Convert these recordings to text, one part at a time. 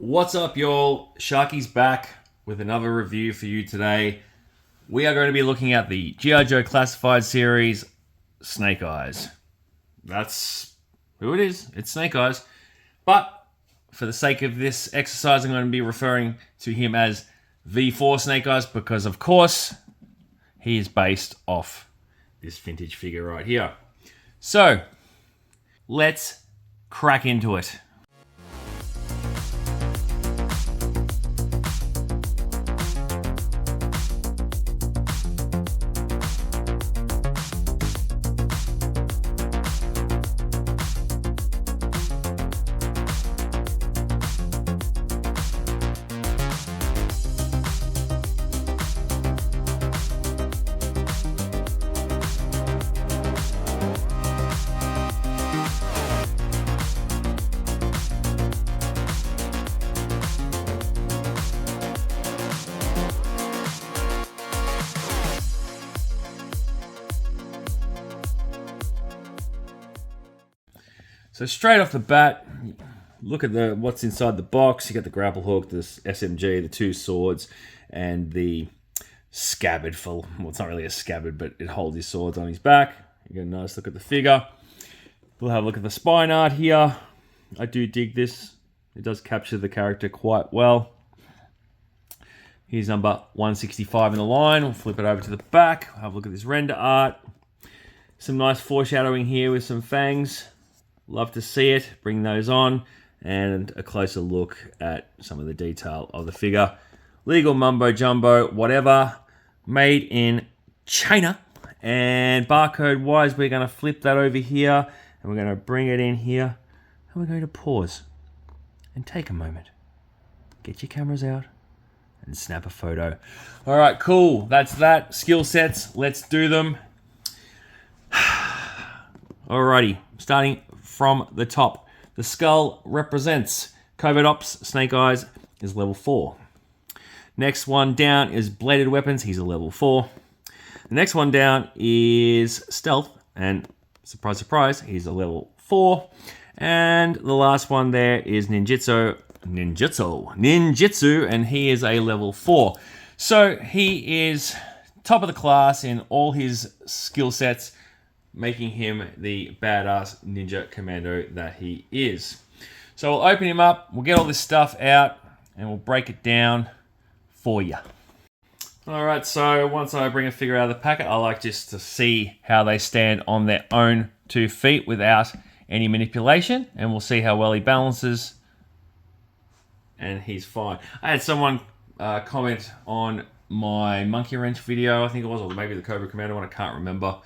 What's up, y'all? Sharky's back with another review for you today. We are going to be looking at the G.I. Joe Classified series, Snake Eyes. That's who it is. It's Snake Eyes. But for the sake of this exercise, I'm going to be referring to him as V4 Snake Eyes because, of course, he is based off this vintage figure right here. So, let's crack into it. So straight off the bat, look at what's inside the box. You got the grapple hook, this SMG, the two swords, and the scabbard well, it's not really a scabbard, but it holds his swords on his back. You get a nice look at the figure. We'll have a look at the spine art here. I do dig this. It does capture the character quite well. Here's number 165 in the line. We'll flip it over to the back. We'll have a look at this render art. Some nice foreshadowing here with some fangs. Love to see it. Bring those on. And a closer look at some of the detail of the figure. Legal mumbo jumbo, whatever. Made in China. And barcode wise, we're going to flip that over here. And we're going to bring it in here. And we're going to pause. And take a moment. Get your cameras out. And snap a photo. Alright, cool. That's that. Skill sets. Let's do them. Alrighty. Starting from the top. The skull represents Covert Ops. Snake Eyes is level 4. Next one down is Bladed Weapons. He's a level 4. The next one down is Stealth. And surprise, surprise, he's a level 4. And the last one there is Ninjutsu. And he is a level 4. So he is top of the class in all his skill sets, making him the badass ninja commando that he is. So we'll open him up, we'll get all this stuff out, and we'll break it down for you. Alright, so once I bring a figure out of the packet, I like just to see how they stand on their own 2 feet without any manipulation, and we'll see how well he balances, and he's fine. I had someone comment on my monkey wrench video, I think it was, or maybe the Cobra Commando one, I can't remember.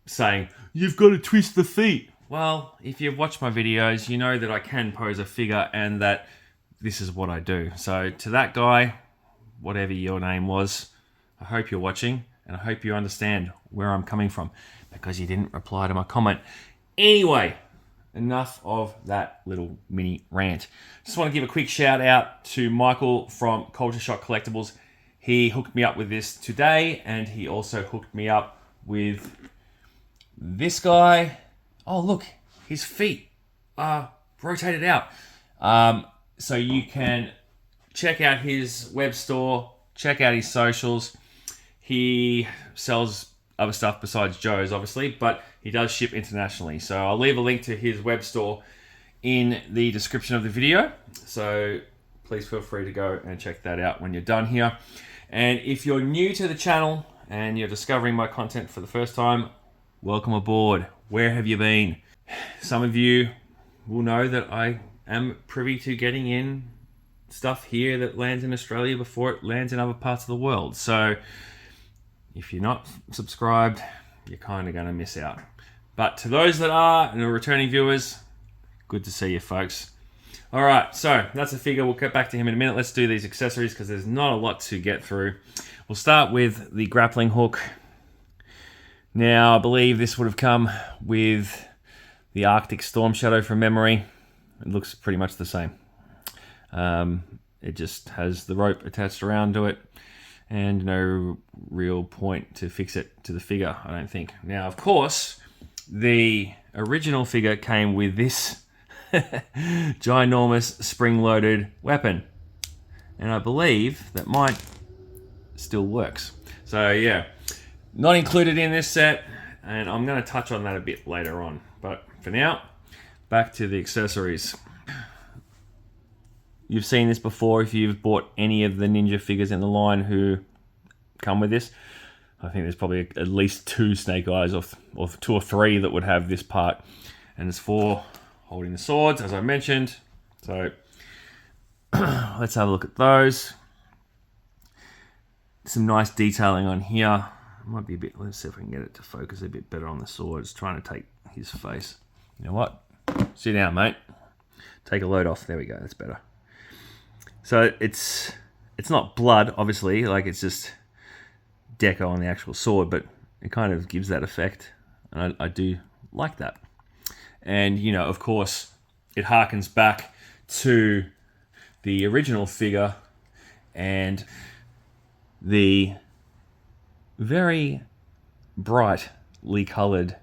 Saying, you've got to twist the feet. Well, if you've watched my videos, you know that I can pose a figure and that this is what I do. So to that guy, whatever your name was, I hope you're watching and I hope you understand where I'm coming from because you didn't reply to my comment. Anyway, enough of that little mini rant. Just want to give a quick shout out to Michael from Culture Shock Collectibles. He hooked me up with this today and he also hooked me up with this guy. Oh, look, his feet are rotated out. So you can check out his web store, check out his socials. He sells other stuff besides Joe's, obviously, but he does ship internationally. So I'll leave a link to his web store in the description of the video. So please feel free to go and check that out when you're done here. And if you're new to the channel, and you're discovering my content for the first time, welcome aboard. Where have you been? Some of you will know that I am privy to getting in stuff here that lands in Australia before it lands in other parts of the world. So if you're not subscribed, you're kind of going to miss out. But to those that are and are returning viewers, good to see you folks. All right, so that's the figure. We'll get back to him in a minute. Let's do these accessories because there's not a lot to get through. We'll start with the grappling hook. Now, I believe this would have come with the Arctic Storm Shadow from memory. It looks pretty much the same. It just has the rope attached around to it and no real point to fix it to the figure, I don't think. Now, of course, the original figure came with this ginormous spring-loaded weapon. And I believe that mine still works. So yeah, not included in this set, and I'm going to touch on that a bit later on. But for now, back to the accessories. You've seen this before if you've bought any of the Ninja figures in the line who come with this. I think there's probably at least 2 Snake Eyes or 2 or 3 that would have this part. And it's for holding the swords, as I mentioned. So let's have a look at those. Some nice detailing on here. It might be a bit, let's see if I can get it to focus a bit better on the sword. It's trying to take his face. You know what? Sit down, mate. Take a load off. There we go. That's better. So it's not blood, obviously. Like, it's just deco on the actual sword, but it kind of gives that effect. And I do like that. And, you know, of course, it harkens back to the original figure and the very brightly coloured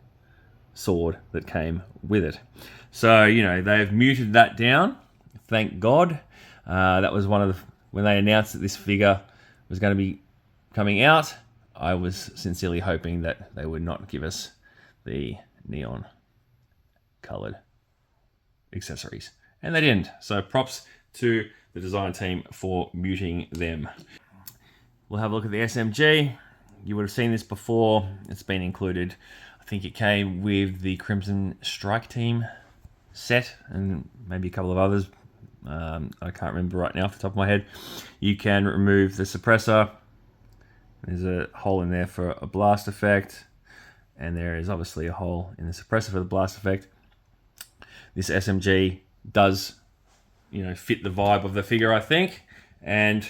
sword that came with it. So, you know, they've muted that down, thank God. That was one of the, when they announced that this figure was going to be coming out, I was sincerely hoping that they would not give us the neon coloured accessories. And they didn't. So props to the design team for muting them. We'll have a look at the SMG. You would have seen this before. It's been included. I think it came with the Crimson Strike Team set and maybe a couple of others. I can't remember right now off the top of my head. You can remove the suppressor. There's a hole in there for a blast effect. And there is obviously a hole in the suppressor for the blast effect. This SMG does, you know, fit the vibe of the figure, I think. And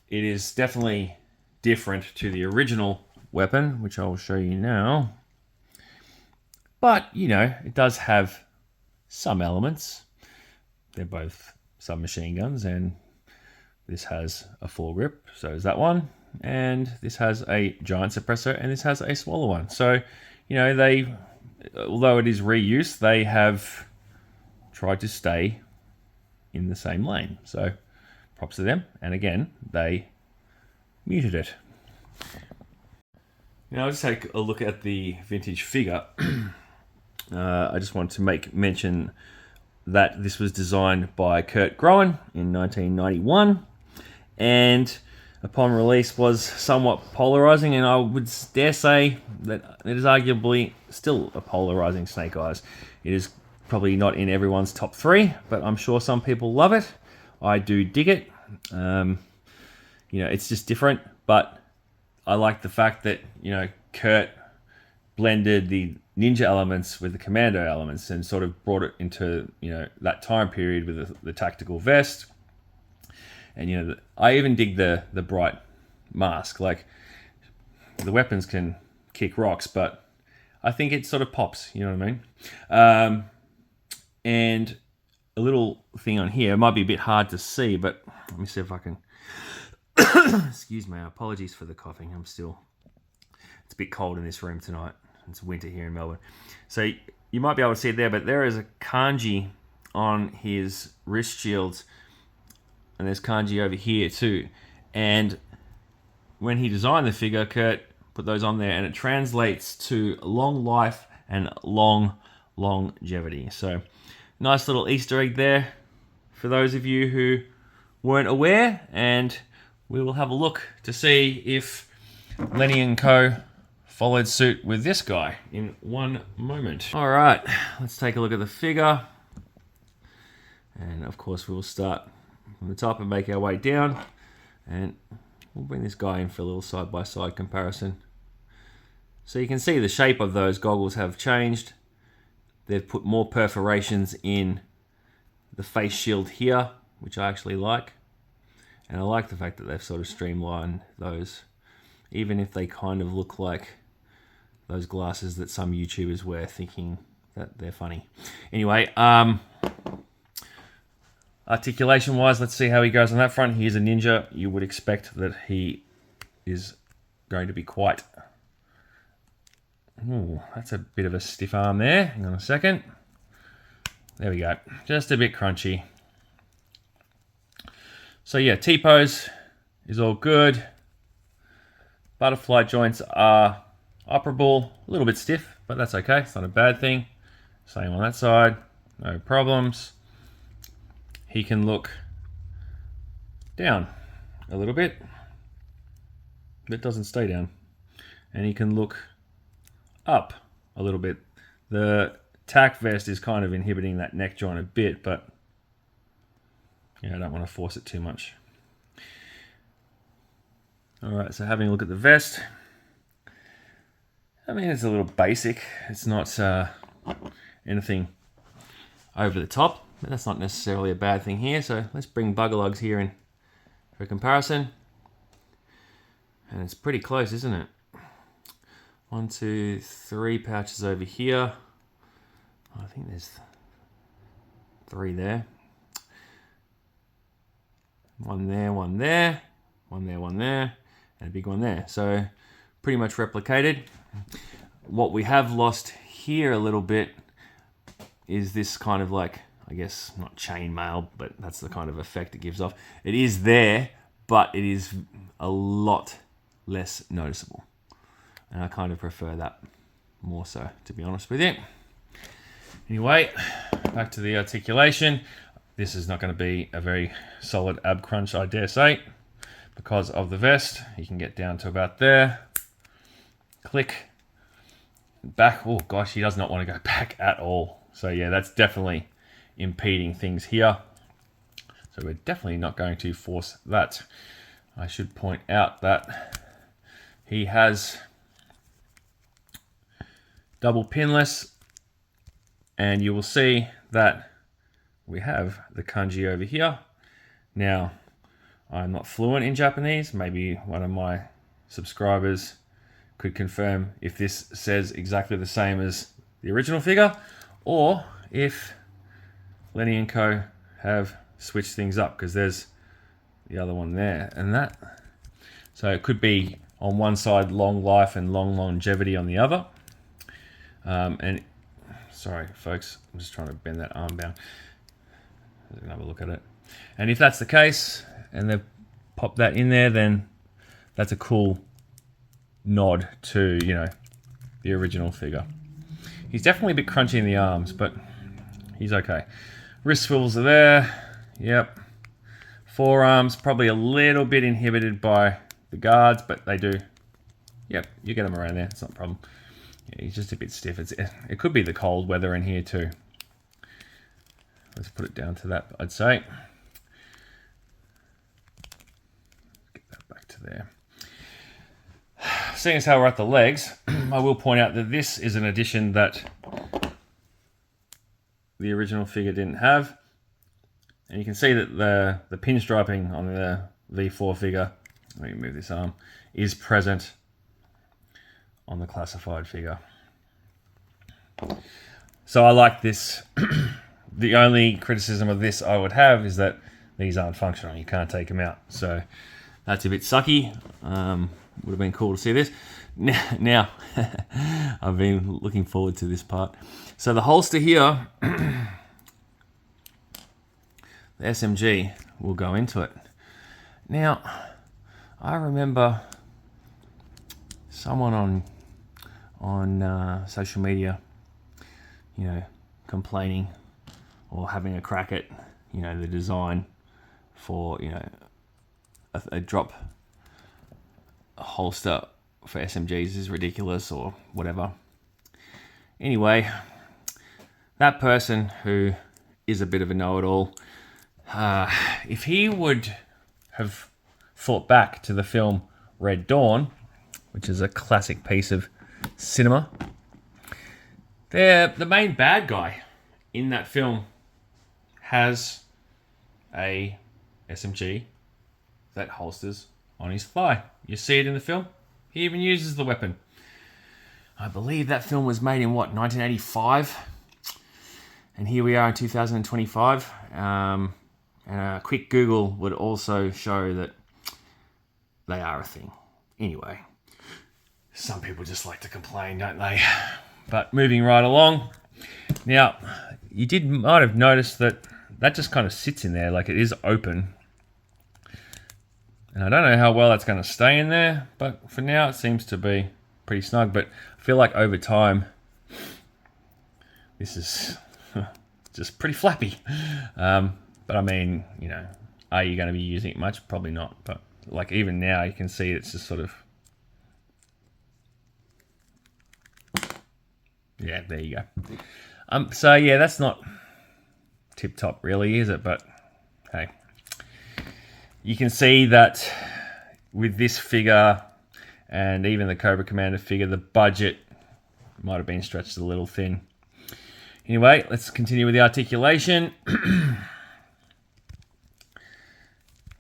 it is definitely different to the original weapon, which I will show you now. But, you know, it does have some elements. They're both submachine guns, and this has a foregrip, so is that one. And this has a giant suppressor, and this has a smaller one. So, you know, they, although it is reuse, they have tried to stay in the same lane. So, props to them. And again, they muted it. Now, I'll just take a look at the vintage figure. I just want to make mention that this was designed by Kurt Groen in 1991, and upon release was somewhat polarizing, and I would dare say that it is arguably still a polarizing Snake Eyes. It is probably not in everyone's top 3, but I'm sure some people love it. I do dig it. You know, it's just different, but I like the fact that, you know, Kurt blended the ninja elements with the commando elements and sort of brought it into, you know, that time period with the tactical vest. And, you know, I even dig the bright mask. Like, the weapons can kick rocks, but I think it sort of pops, you know what I mean? And a little thing on here, it might be a bit hard to see, but let me see if I can... Excuse me, apologies for the coughing. It's a bit cold in this room tonight. It's winter here in Melbourne. So you might be able to see it there, but there is a kanji on his wrist shields, and there's kanji over here too. And when he designed the figure, Kurt put those on there, and it translates to long life and long longevity. So nice little Easter egg there for those of you who weren't aware, and we will have a look to see if Lenny & Co. followed suit with this guy in one moment. All right, let's take a look at the figure. And of course, we will start from the top and make our way down. And we'll bring this guy in for a little side-by-side comparison. So you can see the shape of those goggles have changed. They've put more perforations in the face shield here, which I actually like. And I like the fact that they've sort of streamlined those, even if they kind of look like those glasses that some YouTubers wear thinking that they're funny. Anyway, articulation wise, let's see how he goes on that front. He's a ninja. You would expect that he is going to be quite... Ooh, that's a bit of a stiff arm there. Hang on a second. There we go. Just a bit crunchy. So yeah, T-pose is all good. Butterfly joints are operable. A little bit stiff, but that's okay. It's not a bad thing. Same on that side. No problems. He can look down a little bit. It doesn't stay down. And he can look up a little bit. The tack vest is kind of inhibiting that neck joint a bit, but yeah, I don't want to force it too much. All right, so having a look at the vest. I mean, it's a little basic. It's not anything over the top, but that's not necessarily a bad thing here. So let's bring Buggerlugs here in for comparison. And it's pretty close, isn't it? 1, 2, 3 pouches over here. I think there's 3 there. 1 there, 1 there, 1 there, 1 there, and a big one there. So pretty much replicated. What we have lost here a little bit is this kind of like, I guess, not chainmail, but that's the kind of effect it gives off. It is there, but it is a lot less noticeable. And I kind of prefer that more so, to be honest with you. Anyway, back to the articulation. This is not going to be a very solid ab crunch, I dare say, because of the vest. You can get down to about there. Click. Back. Oh gosh, he does not want to go back at all. So yeah, that's definitely impeding things here. So we're definitely not going to force that. I should point out that he has double pinless, and you will see that we have the kanji over here. Now, I'm not fluent in Japanese. Maybe one of my subscribers could confirm if this says exactly the same as the original figure, or if Lenny & Co. have switched things up, because there's the other one there and that. So it could be on one side long life and long longevity on the other. And sorry, folks, I'm just trying to bend that arm down. Let's have a look at it. And if that's the case, and they've popped that in there, then that's a cool nod to, you know, the original figure. He's definitely a bit crunchy in the arms, but he's okay. Wrist swivels are there. Yep. Forearms probably a little bit inhibited by the guards, but they do. Yep, you get them around there. It's not a problem. Yeah, he's just a bit stiff. It could be the cold weather in here too. Let's put it down to that, I'd say. Get that back to there. Seeing as how we're at the legs, I will point out that this is an addition that the original figure didn't have. And you can see that the pinstriping on the V4 figure, let me move this arm, is present on the classified figure. So I like this. The only criticism of this I would have is that these aren't functional. You can't take them out. So that's a bit sucky. Would have been cool to see this. Now I've been looking forward to this part. So the holster here, the SMG will go into it. Now, I remember someone on social media, you know, complaining or having a crack at, you know, the design for, you know, a drop holster for SMGs is ridiculous or whatever. Anyway, that person who is a bit of a know-it-all, if he would have thought back to the film Red Dawn, which is a classic piece of cinema, the main bad guy in that film has a SMG that holsters on his thigh. You see it in the film. He even uses the weapon. I believe that film was made in, what, 1985? And here we are in 2025. And a quick Google would also show that they are a thing. Anyway, some people just like to complain, don't they? But moving right along, Now, might have noticed that just kind of sits in there, like it is open. And I don't know how well that's going to stay in there, but for now it seems to be pretty snug. But I feel like over time, this is just pretty flappy. But I mean, you know, are you going to be using it much? Probably not. But like even now, you can see it's just sort of, yeah, there you go. So yeah, that's not tip top really, is it? But hey. You can see that with this figure and even the Cobra Commander figure, the budget might have been stretched a little thin. Anyway, let's continue with the articulation.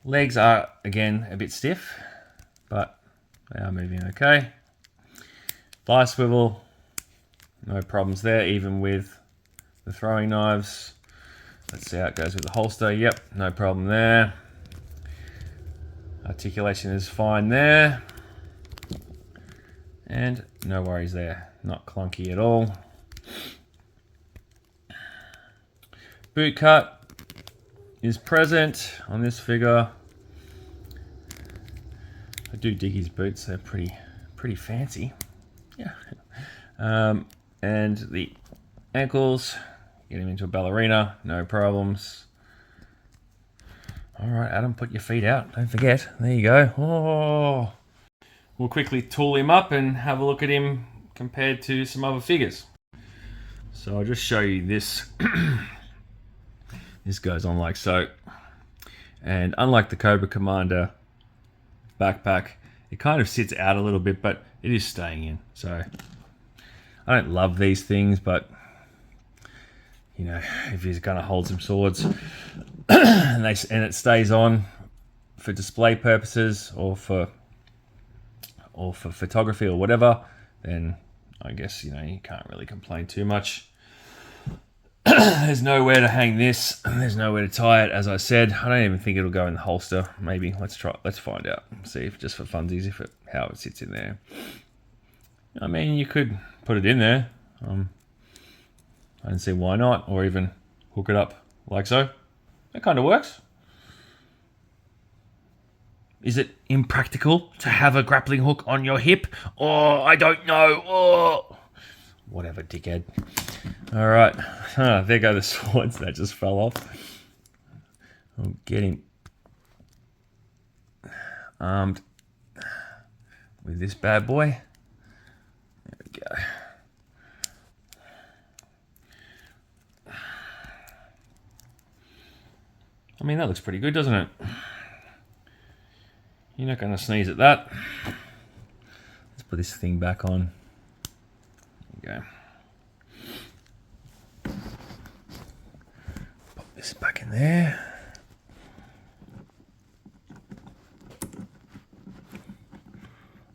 Legs are, again, a bit stiff, but they are moving okay. Thigh swivel, no problems there, even with the throwing knives. Let's see how it goes with the holster. Yep, no problem there. Articulation is fine there. And no worries there. Not clunky at all. Boot cut is present on this figure. I do dig his boots. They're pretty fancy. Yeah. And the ankles, get him into a ballerina, no problems. All right, Adam, put your feet out. Don't forget. There you go. Oh. We'll quickly tool him up and have a look at him compared to some other figures. So I'll just show you this. This goes on like so. And unlike the Cobra Commander backpack, it kind of sits out a little bit, but it is staying in. So I don't love these things, but you know, if he's going to hold some swords and it stays on for display purposes or for photography or whatever, then I guess, you know, you can't really complain too much. There's nowhere to hang this, and there's nowhere to tie it. As I said, I don't even think it'll go in the holster. Maybe let's find out. See if just for funsies, how it sits in there. I mean, you could put it in there. I don't see why not, or even hook it up like so. That kind of works. Is it impractical to have a grappling hook on your hip? Oh, I don't know. Oh, whatever, dickhead. All right, there go the swords that just fell off. I'll get him armed with this bad boy. There we go. I mean, that looks pretty good, doesn't it? You're not going to sneeze at that. Let's put this thing back on. There you go. Pop this back in there.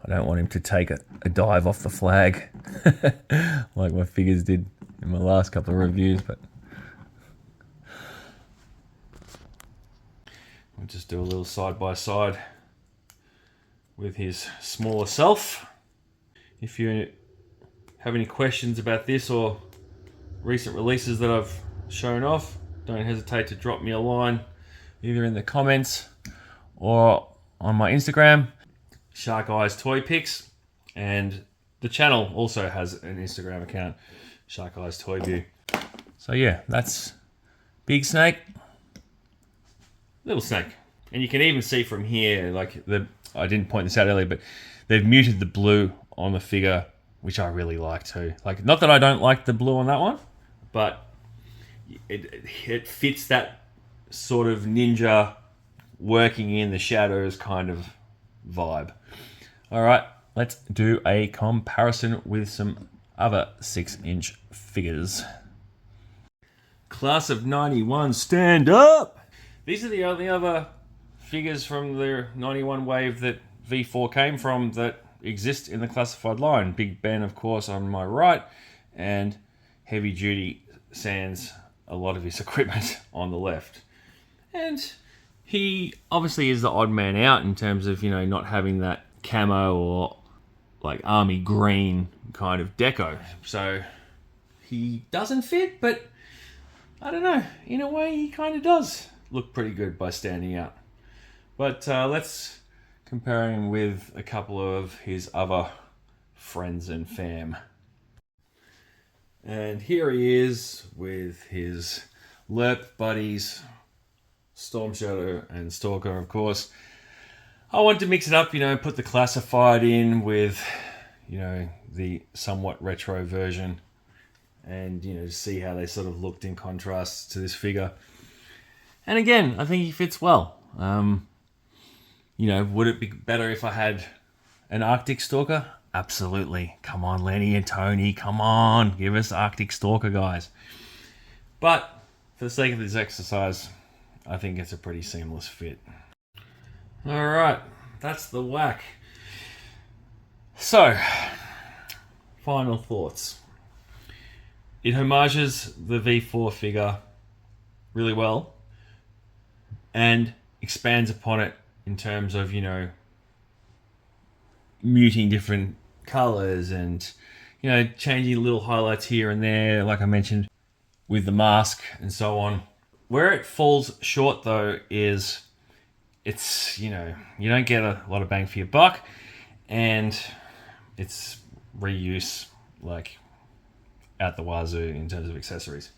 I don't want him to take a dive off the flag like my figures did in my last couple of reviews, but we'll just do a little side by side with his smaller self. If you have any questions about this or recent releases that I've shown off, don't hesitate to drop me a line either in the comments or on my Instagram, Shark Eyes Toy Pics, and the channel also has an Instagram account, Shark Eyes Toy View. So yeah, that's Big Snake, Little Snake. And you can even see from here, like I didn't point this out earlier, but they've muted the blue on the figure, which I really like too. Like, not that I don't like the blue on that one, but it fits that sort of ninja working in the shadows kind of vibe. All right, let's do a comparison with some other 6-inch figures. Class of 91, stand up! These are the only other figures from the 91 wave that V4 came from that exist in the classified line. Big Ben, of course, on my right, and Heavy Duty sans a lot of his equipment on the left. And he obviously is the odd man out in terms of, you know, not having that camo or like army green kind of deco. So he doesn't fit, but I don't know. In a way, he kind of does look pretty good by standing out. But let's compare him with a couple of his other friends and fam. And here he is with his Lerp buddies, Storm Shadow and Stalker, of course. I wanted to mix it up, put the classified in with, the somewhat retro version, and, see how they sort of looked in contrast to this figure. And again, I think he fits well. Would it be better if I had an Arctic Stalker? Absolutely. Come on, Lenny and Tony. Come on. Give us Arctic Stalker, guys. But for the sake of this exercise, I think it's a pretty seamless fit. All right. That's the whack. So, final thoughts. It homages the V4 figure really well and expands upon it in terms of, muting different colors and, changing little highlights here and there, like I mentioned, with the mask and so on. Where it falls short, though, is it's, you don't get a lot of bang for your buck, and it's reuse, like, out the wazoo in terms of accessories.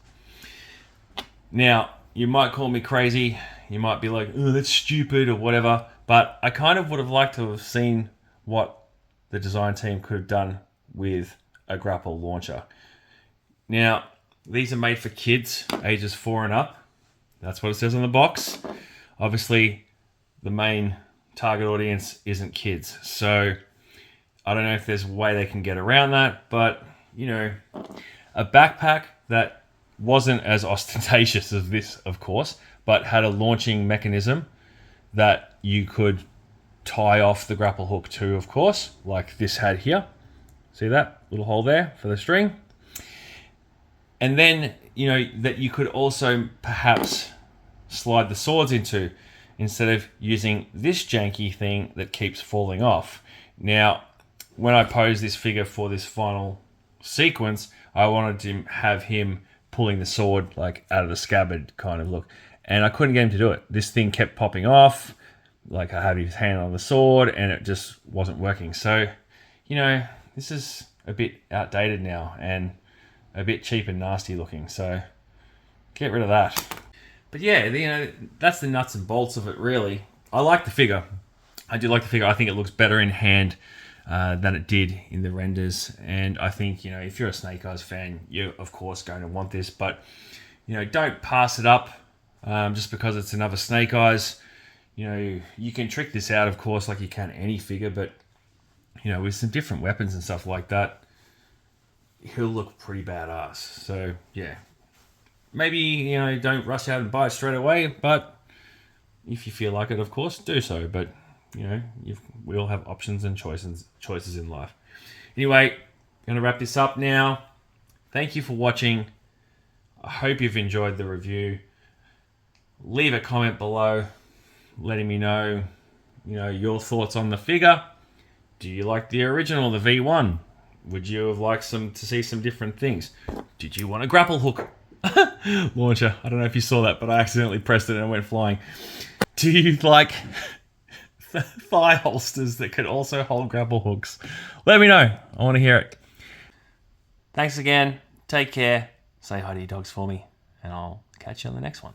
Now, you might call me crazy. You might be like, oh, that's stupid or whatever. But I kind of would have liked to have seen what the design team could have done with a grapple launcher. Now, these are made for kids, ages 4 and up. That's what it says on the box. Obviously, the main target audience isn't kids. So, I don't know if there's a way they can get around that. But, a backpack that wasn't as ostentatious as this, of course, but had a launching mechanism that you could tie off the grapple hook to, of course, like this had here. See that little hole there for the string? And then, that you could also perhaps slide the swords into instead of using this janky thing that keeps falling off. Now, when I posed this figure for this final sequence, I wanted to have him pulling the sword like out of the scabbard kind of look. And I couldn't get him to do it. This thing kept popping off. Like I had his hand on the sword and it just wasn't working. So, this is a bit outdated now and a bit cheap and nasty looking. So get rid of that. But yeah, that's the nuts and bolts of it really. I like the figure. I do like the figure. I think it looks better in hand than it did in the renders. And I think, if you're a Snake Eyes fan, you're of course going to want this. But, don't pass it up just because it's another Snake Eyes. You can trick this out, of course, like you can any figure, but, with some different weapons and stuff like that, he'll look pretty badass. So, yeah. Maybe, don't rush out and buy it straight away, but if you feel like it, of course, do so. But, we all have options and choices in life. Anyway, I'm going to wrap this up now. Thank you for watching. I hope you've enjoyed the review. Leave a comment below letting me know, your thoughts on the figure. Do you like the original, the V1? Would you have liked to see some different things? Did you want a grapple hook launcher? I don't know if you saw that, but I accidentally pressed it and it went flying. Do you like thigh holsters that could also hold grapple hooks? Let me know. I want to hear it. Thanks again. Take care. Say hi to your dogs for me, and I'll catch you on the next one.